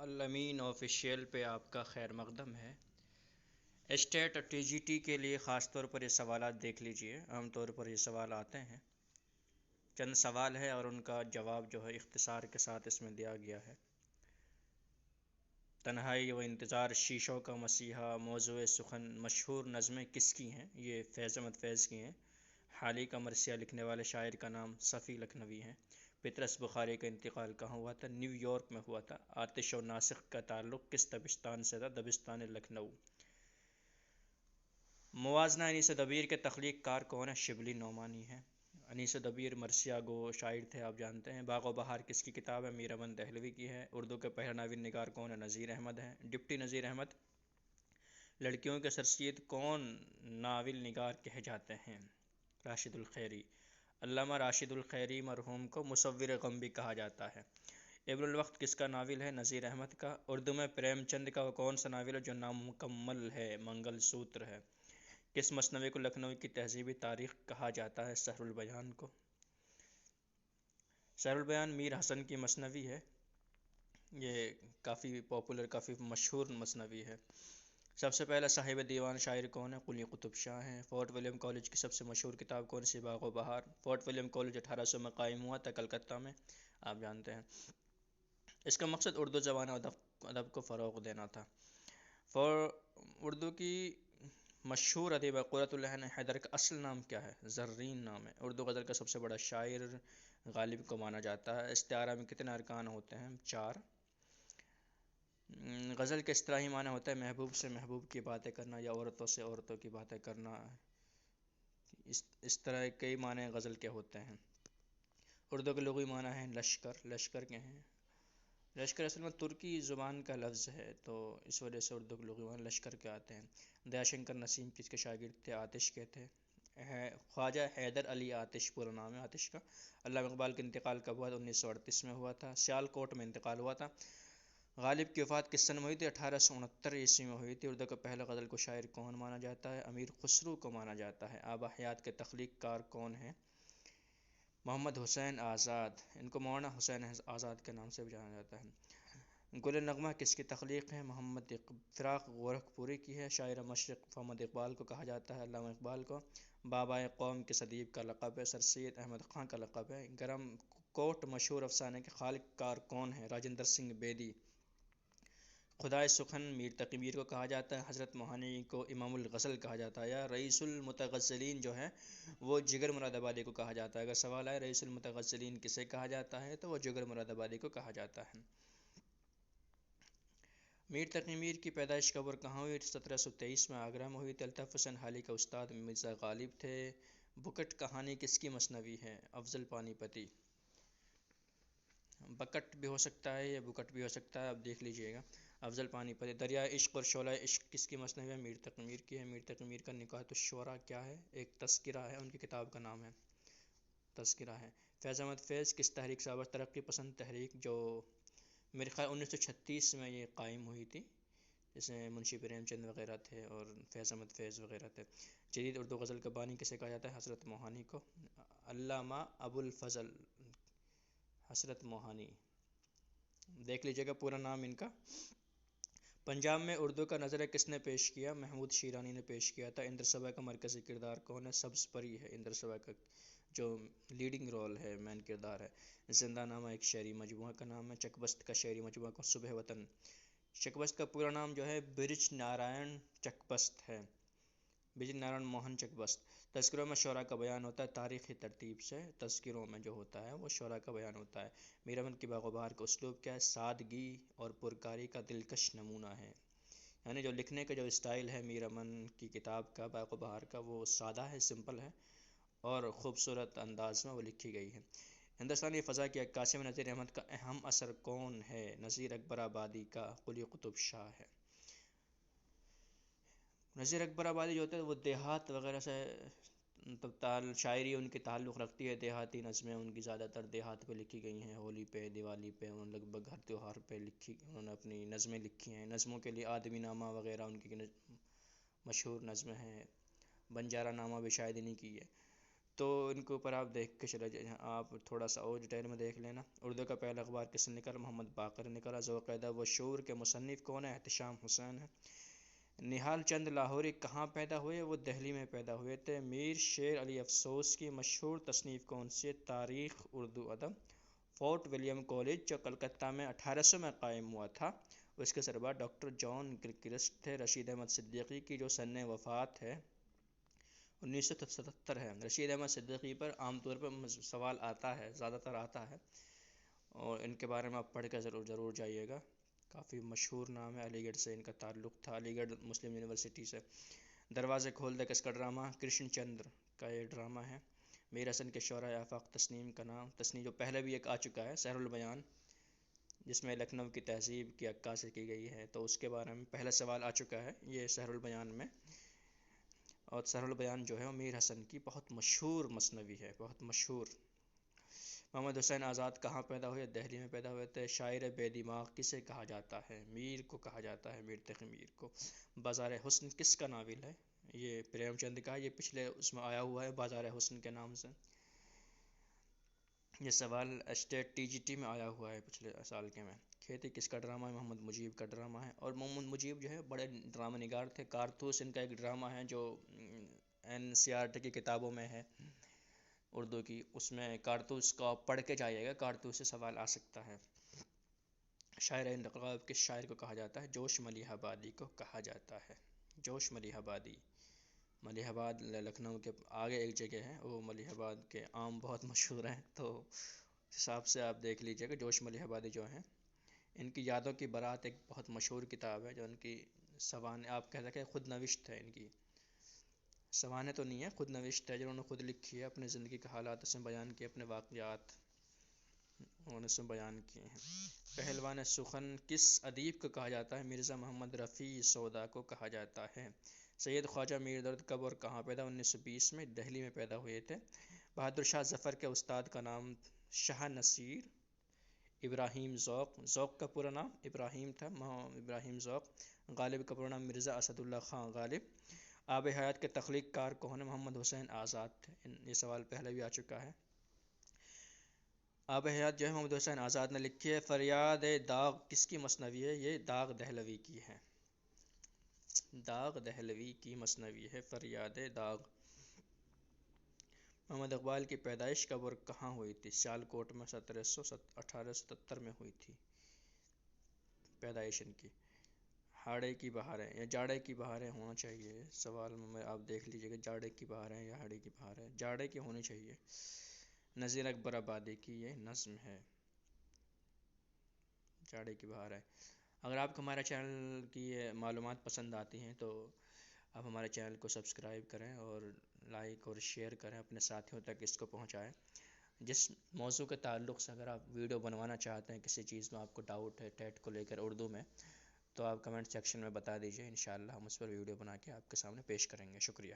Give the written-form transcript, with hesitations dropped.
الامین official پہ آپ کا خیر مقدم ہے۔ اسٹیٹ اور ٹی جی ٹی کے لیے خاص طور پر یہ سوالات دیکھ لیجئے۔ عام طور پر یہ سوال آتے ہیں، چند سوال ہے اور ان کا جواب جو ہے اختصار کے ساتھ اس میں دیا گیا ہے۔ تنہائی و انتظار شیشوں کا مسیحا موضوع سخن مشہور نظمیں کس کی ہیں؟ یہ فیض احمد فیض کی ہیں۔ حالی کا مرثیہ لکھنے والے شاعر کا نام صفی لکھنوی ہیں۔ پطرس بخاری کا انتقال کہاں ہوا تھا؟ نیو یارک میں ہوا تھا۔ آتش و ناسخ کا تعلق کس دبستان سے تھا؟ دبستان لکھنؤ۔ موازنہ انیس دبیر کے تخلیق کار کون ہے؟ شبلی نعمانی ہے۔ انیس دبیر مرثیہ گو شاعر تھے، آپ جانتے ہیں۔ باغ و بہار کس کی کتاب ہے؟ میر امن دہلوی کی ہے۔ اردو کے پہلا ناول نگار کون ہے؟ نذیر احمد ہیں۔ ڈپٹی نذیر احمد لڑکیوں کے سرسید کون ناول نگار کہے جاتے ہیں؟ راشد الخیری۔ علامہ راشد الخیری مرحوم کو مصور غم بھی کہا جاتا ہے۔ ابن الوقت کس کا ناول ہے؟ نذیر احمد کا۔ اردو میں پریم چند کا وہ کون سا ناول ہے جو نامکمل ہے؟ منگل سوتر ہے۔ کس مثنوی کو لکھنؤ کی تہذیبی تاریخ کہا جاتا ہے؟ سحر البیان کو۔ سحر البیان میر حسن کی مثنوی ہے، یہ کافی پاپولر، کافی مشہور مثنوی ہے۔ سب سے پہلا صاحب دیوان شاعر کون ہے؟ قلی قطب شاہ ہیں۔ فورٹ ولیم کالج کی سب سے مشہور کتاب کون سی؟ باغ و بہار۔ فورٹ ولیم کالج 1800 میں قائم ہوا تھا، کلکتہ میں، آپ جانتے ہیں۔ اس کا مقصد اردو زبان اور ادب کو فروغ دینا تھا۔ اردو کی مشہور ادیب قرۃ العین حیدر کا اصل نام کیا ہے؟ زرین نام ہے۔ اردو غزل کا سب سے بڑا شاعر غالب کو مانا جاتا ہے۔ استعارہ میں کتنے ارکان ہوتے ہیں؟ 4۔ غزل کے اصطلاحی معنی ہوتا ہے محبوب سے محبوب کی باتیں کرنا یا عورتوں سے عورتوں کی باتیں کرنا۔ اس طرح کئی معنی غزل کے ہوتے ہیں۔ اردو کے لغوی معنی ہیں لشکر، لشکر کے ہیں۔ لشکر اصل میں ترکی زبان کا لفظ ہے، تو اس وجہ سے اردو کے لغوی معنی لشکر کے آتے ہیں۔ دیا شنکر نسیم کس کے شاگرد تھے؟ آتش کے تھے۔ خواجہ حیدر علی آتش پورا نام ہے آتش کا۔ علامہ اقبال کا انتقال کب ہوا تھا؟ 1938 میں ہوا تھا، سیال کوٹ میں انتقال ہوا تھا۔ غالب کی وفات کس سن میں ہوئی تھی؟ 1869 میں ہوئی تھی۔ اردو کا پہلا غزل کو شاعر کون مانا جاتا ہے؟ امیر خسرو کو مانا جاتا ہے۔ آب حیات کے تخلیق کار کون ہیں؟ محمد حسین آزاد، ان کو مولانا حسین آزاد کے نام سے بھی جانا جاتا ہے۔ گل نغمہ کس کی تخلیق ہے؟ محمد فراق گورکھپوری کی ہے۔ شاعر مشرق محمد اقبال کو کہا جاتا ہے، علامہ اقبال کو۔ بابائے قوم کس ادیب کا لقب ہے؟ سر سید احمد خاں کا لقب ہے۔ گرم کوٹ مشہور افسانے کے خالق کار کون ہیں؟ راجندر سنگھ بیدی۔ خدائے سخن میر تقی میر کو کہا جاتا ہے۔ حضرت موہانی کو امام الغزل کہا جاتا ہے، یا رئیس المتغزلین جو ہے وہ جگر مراد آبادی کو کہا جاتا ہے۔ اگر سوال آئے رئیس المتغزلین کسے کہا جاتا ہے تو وہ جگر مراد آبادی کو کہا جاتا ہے۔ میر تقی میر کی پیدائش کب اور کہاں ہوئی؟ 1723 میں آگرہ میں ہوئی تھی۔ الطاف حسین حالی کا استاد مرزا غالب تھے۔ بکٹ کہانی کس کی مثنوی ہے؟ افضل پانی پتی۔ بکٹ بھی ہو سکتا ہے یا بکٹ بھی ہو سکتا ہے، آپ دیکھ لیجئے گا۔ افضل پانی پتی۔ دریائے عشق اور شعلہ عشق کس کی مثنوی ہے؟ میر تقی میر کی ہے۔ میر تقی میر کا نکات الشعراء کیا ہے؟ ایک تذکرہ ہے، ان کی کتاب کا نام ہے تذکرہ ہے۔ فیض احمد فیض کس تحریک سے وابستہ؟ ترقی پسند تحریک، جو میرے خیال 1936 میں یہ قائم ہوئی تھی، جس میں منشی پریم چند وغیرہ تھے اور فیض احمد فیض وغیرہ تھے۔ جدید اردو غزل کا بانی کسے کہا جاتا ہے؟ حضرت موہانی کو۔ علامہ ابو الفضل حضرت موہانی، دیکھ لیجیے گا پورا نام ان کا۔ پنجاب میں اردو کا نظریہ کس نے پیش کیا؟ محمود شیرانی نے پیش کیا تھا۔ اندر صبا کا مرکزی کردار کون ہے؟ سبز پری ہے اندر صبا کا جو لیڈنگ رول ہے، مین کردار ہے۔ زندہ نامہ ایک شعری مجموعہ کا نام ہے۔ چک بست کا شعری مجموعہ کو صبح وطن۔ چک بست کا پورا نام جو ہے برج نارائن چک بست ہے، برج نارائن موہن چک بست۔ تذکروں میں شعراء کا بیان ہوتا ہے تاریخی ترتیب سے، تذکروں میں جو ہوتا ہے وہ شعراء کا بیان ہوتا ہے۔ میر امن کی باغ و بہار کا اسلوب کیا ہے؟ سادگی اور پرکاری کا دلکش نمونہ ہے، یعنی جو لکھنے کا جو اسٹائل ہے میر امن کی کتاب کا باغ و بہار کا، وہ سادہ ہے، سمپل ہے اور خوبصورت انداز میں وہ لکھی گئی ہے۔ ہندوستانی فضا کی عکاسی میں نذیر احمد کا اہم اثر کون ہے؟ نذیر اکبر آبادی کا قلی قطب شاہ ہے۔ نذیر اکبر آبادی جو ہوتے ہیں وہ دیہات وغیرہ سے شاعری ان کی تعلق رکھتی ہے، دیہاتی نظمیں ان کی زیادہ تر دیہات پہ لکھی گئی ہیں۔ ہولی پہ، دیوالی پہ، لگ بھگ ہر تہوار پہ انہوں نے اپنی نظمیں لکھی ہیں۔ نظموں کے لیے آدمی نامہ وغیرہ ان کی مشہور نظمیں ہیں۔ بنجارہ نامہ بھی شاید انہی کی ہے۔ تو ان کے اوپر آپ دیکھ کے چلے جائیں، آپ تھوڑا سا اور ڈیٹیل میں دیکھ لینا۔ اردو کا پہلا اخبار کس نے نکالا؟ محمد باقر نے نکالا۔ ذوق قیدہ و شعور کے مصنف کون ہیں؟ احتشام حسین ہے۔ نہال چند لاہوری کہاں پیدا ہوئے؟ وہ دہلی میں پیدا ہوئے تھے۔ میر شیر علی افسوس کی مشہور تصنیف کون سی ہے؟ تاریخ اردو ادب۔ فورٹ ولیم کالج جو کلکتہ میں 1800 میں قائم ہوا تھا، اس کے سربراہ ڈاکٹر جان گلکرسٹ تھے۔ رشید احمد صدیقی کی جو سن وفات ہے 1977 ہے۔ رشید احمد صدیقی پر عام طور پر سوال آتا ہے، زیادہ تر آتا ہے، اور ان کے بارے میں آپ پڑھ کے ضرور جائیے گا۔ کافی مشہور نام ہے، علی گڑھ سے ان کا تعلق تھا، علی گڑھ مسلم یونیورسٹی سے۔ دروازے کھول دے کس کا ڈرامہ؟ کرشن چندر کا یہ ڈرامہ ہے۔ میر حسن کے شعرائے آفاق تسنیم کا نام؟ تسنیم جو پہلے بھی ایک آ چکا ہے، سحر البیان، جس میں لکھنؤ کی تہذیب کی عکاسی کی گئی ہے، تو اس کے بارے میں پہلا سوال آ چکا ہے یہ سحر البیان میں۔ اور سحر البیان جو ہے وہ میر حسن کی بہت مشہور مثنوی ہے، بہت مشہور۔ محمد حسین آزاد کہاں پیدا ہوئے؟ دہلی میں پیدا ہوئے تھے۔ شاعر بے دماغ کسے کہا جاتا ہے؟ میر کو کہا جاتا ہے، میر تقی میر کو۔ بازار حسن کس کا ناول ہے؟ یہ پریم چند کا ہے، یہ پچھلے اس میں آیا ہوا ہے بازار حسن کے نام سے۔ یہ سوال اسٹیٹ ٹی جی ٹی میں آیا ہوا ہے پچھلے سال کے میں۔ کھیتی کس کا ڈرامہ ہے؟ محمد مجیب کا ڈرامہ ہے۔ اور محمد مجیب جو ہے بڑے ڈرامہ نگار تھے۔ کارتوس ان کا ایک ڈرامہ ہے جو این سی آر ٹی کی کتابوں میں ہے اردو کی، اس میں کارتوس کو آپ پڑھ کے جائیے گا، کارتوس سے سوال آ سکتا ہے۔ شاعر انقلاب کس شاعر کو کہا جاتا ہے؟ جوش ملیح آبادی کو کہا جاتا ہے، جوش ملیح آبادی۔ ملیح آباد لکھنؤ کے آگے ایک جگہ ہے، وہ ملیح آباد کے آم بہت مشہور ہیں، تو اس حساب سے آپ دیکھ لیجئے گا۔ جوش ملیح آبادی جو ہیں، ان کی یادوں کی بارات ایک بہت مشہور کتاب ہے، جو ان کی سوانح آپ کہہ سکیں خود نوشت ہے، ان کی سوانح تو نہیں ہے، خود نوشت ہے، جو انہوں نے خود لکھی ہے، اپنے زندگی کے حالات اس میں بیان کیے، اپنے واقعات انہوں نے اس میں بیان کیے ہیں۔ پہلوان سخن کس ادیب کو کہا جاتا ہے؟ مرزا محمد رفیع سودا کو کہا جاتا ہے۔ سید خواجہ میر درد کب اور کہاں پیدا؟ 1920 میں دہلی میں پیدا ہوئے تھے۔ بہادر شاہ ظفر کے استاد کا نام؟ شاہ نصیر ابراہیم ذوق۔ ذوق کا پورا نام ابراہیم تھا، ابراہیم ذوق۔ غالب کا پورا نام مرزا اسد اللہ خان غالب۔ آب حیات کے تخلیق کار کون ہے؟ محمد حسین آزاد تھے۔ یہ سوال پہلے بھی آ چکا ہے۔ آب حیات جو ہے محمد حسین آزاد نے لکھی ہے۔ فریاد داغ کس کی مثنوی ہے؟ یہ داغ دہلوی کی ہے، داغ دہلوی کی مثنوی ہے فریاد داغ۔ محمد اقبال کی پیدائش کب اور کہاں ہوئی تھی؟ سیالکوٹ میں 1877 میں ہوئی تھی پیدائش ان کی۔ ہاڑے کی بہاریں یا جاڑے کی بہاریں ہونا چاہیے سوال میں، آپ دیکھ لیجئے گا جاڑے کی بہاریں یا ہاڑے کی بہاریں، جاڑے کی ہونی چاہیے۔ نذیر اکبر آبادی کی یہ نظم ہے، جاڑے کی بہاریں۔ اگر آپ کو ہمارے چینل کی یہ معلومات پسند آتی ہیں تو آپ ہمارے چینل کو سبسکرائب کریں اور لائک اور شیئر کریں، اپنے ساتھیوں تک اس کو پہنچائیں۔ جس موضوع کے تعلق سے اگر آپ ویڈیو بنوانا چاہتے ہیں، کسی چیز میں آپ کو ڈاؤٹ ہے ٹیٹ کو لے کر اردو میں، تو آپ کمنٹ سیکشن میں بتا دیجئے، انشاءاللہ ہم اس پر ویڈیو بنا کے آپ کے سامنے پیش کریں گے۔ شکریہ۔